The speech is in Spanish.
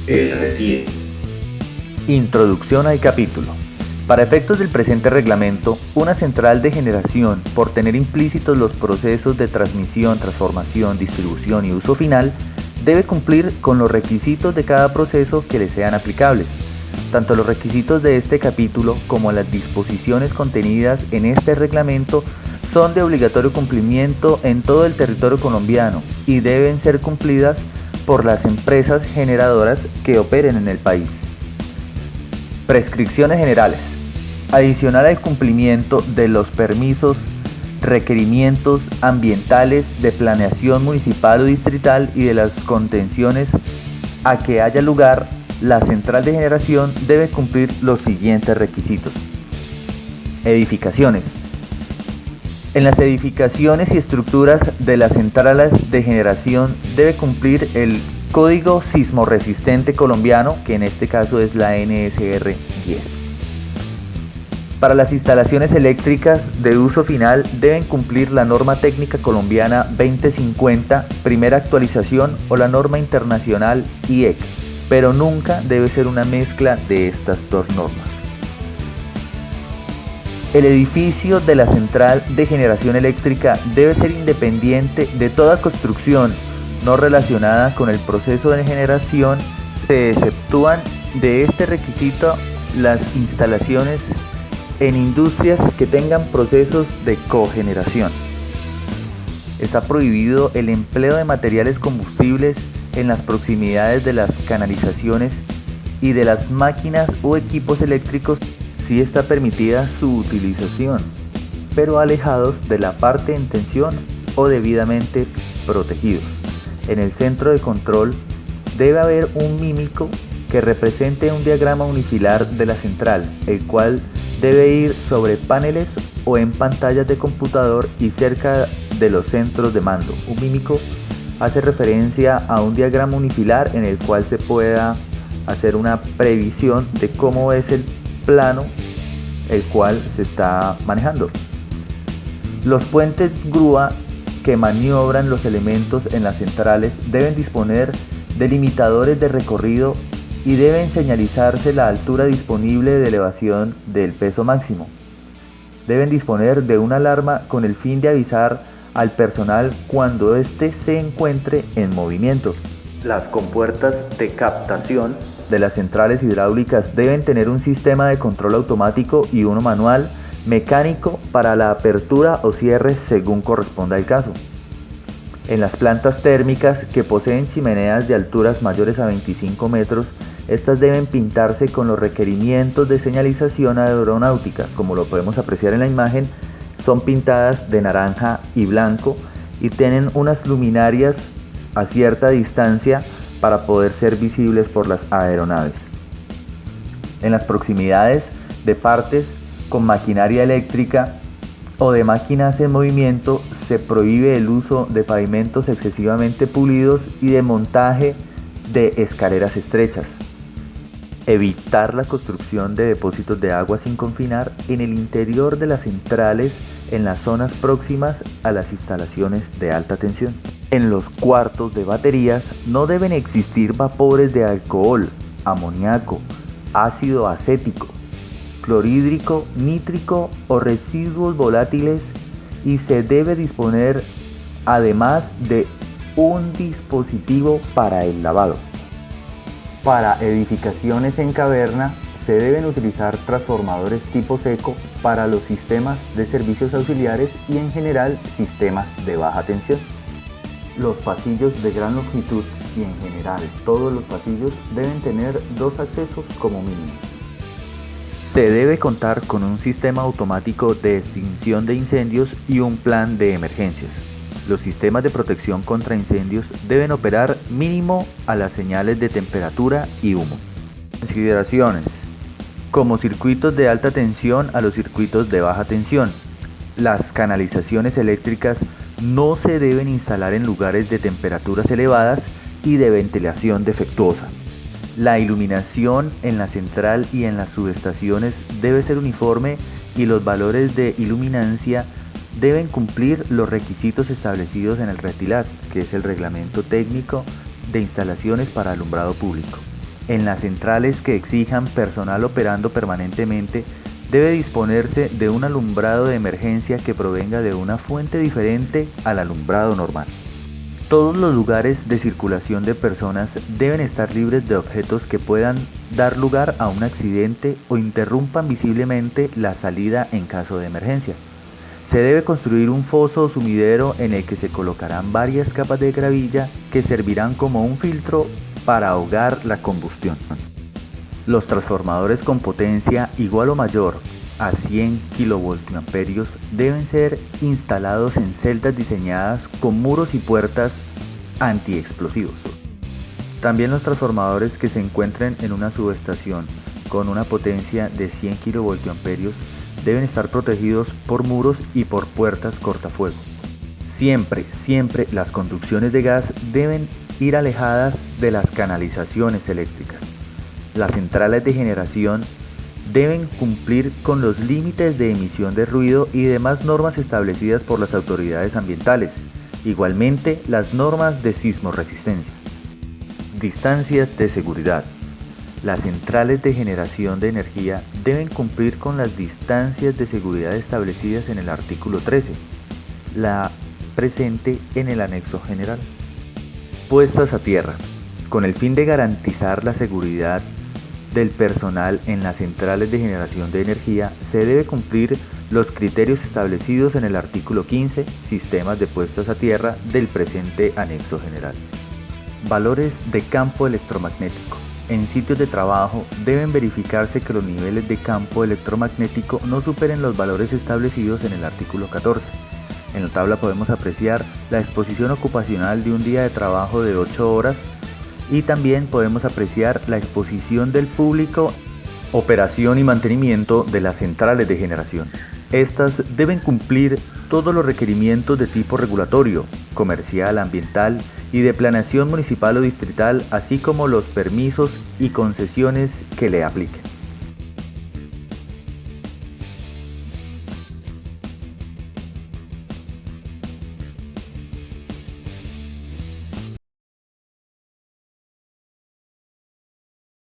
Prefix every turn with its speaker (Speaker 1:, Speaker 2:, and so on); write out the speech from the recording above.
Speaker 1: El retiro.
Speaker 2: Introducción al capítulo. Para efectos del presente reglamento, una central de generación, por tener implícitos los procesos de transmisión, transformación, distribución y uso final, debe cumplir con los requisitos de cada proceso que le sean aplicables. Tanto los requisitos de este capítulo como las disposiciones contenidas en este reglamento son de obligatorio cumplimiento en todo el territorio colombiano y deben ser cumplidas por las empresas generadoras que operen en el país. Prescripciones generales. Adicional al cumplimiento de los permisos, requerimientos ambientales de planeación municipal o distrital y de las contenciones a que haya lugar, la central de generación debe cumplir los siguientes requisitos. Edificaciones. En las edificaciones y estructuras de las centrales de generación debe cumplir el Código Sismorresistente Colombiano, que en este caso es la NSR 10. Para las instalaciones eléctricas de uso final deben cumplir la norma técnica colombiana 2050, primera actualización, o la norma internacional IEC, pero nunca debe ser una mezcla de estas dos normas. El edificio de la central de generación eléctrica debe ser independiente de toda construcción no relacionada con el proceso de generación. Se exceptúan de este requisito las instalaciones en industrias que tengan procesos de cogeneración. Está prohibido el empleo de materiales combustibles en las proximidades de las canalizaciones y de las máquinas o equipos eléctricos. Sí está permitida su utilización, pero alejados de la parte en tensión o debidamente protegidos. En el centro de control debe haber un mímico que represente un diagrama unifilar de la central, el cual debe ir sobre paneles o en pantallas de computador y cerca de los centros de mando. Un mímico hace referencia a un diagrama unifilar en el cual se pueda hacer una previsión de cómo es el plano el cual se está manejando. Los puentes grúa que maniobran los elementos en las centrales deben disponer de limitadores de recorrido y deben señalizarse la altura disponible de elevación del peso máximo. Deben disponer de una alarma con el fin de avisar al personal cuando éste se encuentre en movimiento. Las compuertas de captación de las centrales hidráulicas deben tener un sistema de control automático y uno manual mecánico para la apertura o cierre según corresponda el caso. En las plantas térmicas que poseen chimeneas de alturas mayores a 25 metros, estas deben pintarse con los requerimientos de señalización aeronáutica. Como lo podemos apreciar en la imagen, son pintadas de naranja y blanco y tienen unas luminarias a cierta distancia para poder ser visibles por las aeronaves. En las proximidades de partes con maquinaria eléctrica o de máquinas en movimiento se prohíbe el uso de pavimentos excesivamente pulidos y de montaje de escaleras estrechas. Evitar la construcción de depósitos de agua sin confinar en el interior de las centrales en las zonas próximas a las instalaciones de alta tensión. En los cuartos de baterías no deben existir vapores de alcohol, amoníaco, ácido acético, clorhídrico, nítrico o residuos volátiles, y se debe disponer además de un dispositivo para el lavado. Para edificaciones en caverna se deben utilizar transformadores tipo seco para los sistemas de servicios auxiliares y en general sistemas de baja tensión. Los pasillos de gran longitud y en general todos los pasillos deben tener dos accesos como mínimo. Se debe contar con un sistema automático de extinción de incendios y un plan de emergencias. Los sistemas de protección contra incendios deben operar mínimo a las señales de temperatura y humo. Consideraciones: como circuitos de alta tensión a los circuitos de baja tensión. Las canalizaciones eléctricas no se deben instalar en lugares de temperaturas elevadas y de ventilación defectuosa. La iluminación en la central y en las subestaciones debe ser uniforme y los valores de iluminancia deben cumplir los requisitos establecidos en el RETILAT, que es el Reglamento Técnico de Instalaciones para Alumbrado Público. En las centrales que exijan personal operando permanentemente, debe disponerse de un alumbrado de emergencia que provenga de una fuente diferente al alumbrado normal. Todos los lugares de circulación de personas deben estar libres de objetos que puedan dar lugar a un accidente o interrumpan visiblemente la salida en caso de emergencia. Se debe construir un foso o sumidero en el que se colocarán varias capas de gravilla que servirán como un filtro para ahogar la combustión. Los transformadores con potencia igual o mayor a 100 kVA deben ser instalados en celdas diseñadas con muros y puertas antiexplosivos. También los transformadores que se encuentren en una subestación con una potencia de 100 kVA deben estar protegidos por muros y por puertas cortafuego. Siempre las conducciones de gas deben ir alejadas de las canalizaciones eléctricas. Las centrales de generación deben cumplir con los límites de emisión de ruido y demás normas establecidas por las autoridades ambientales, igualmente las normas de sismoresistencia. Distancias de seguridad. Las centrales de generación de energía deben cumplir con las distancias de seguridad establecidas en el artículo 13, la presente en el anexo general. Puestas a tierra. Con el fin de garantizar la seguridad del personal en las centrales de generación de energía, se debe cumplir los criterios establecidos en el artículo 15, sistemas de puestas a tierra del presente anexo general. Valores de campo electromagnético. En sitios de trabajo deben verificarse que los niveles de campo electromagnético no superen los valores establecidos en el artículo 14. En la tabla podemos apreciar la exposición ocupacional de un día de trabajo de 8 horas y también podemos apreciar la exposición del público, operación y mantenimiento de las centrales de generación. Estas deben cumplir todos los requerimientos de tipo regulatorio, comercial, ambiental y de planeación municipal o distrital, así como los permisos y concesiones que le apliquen.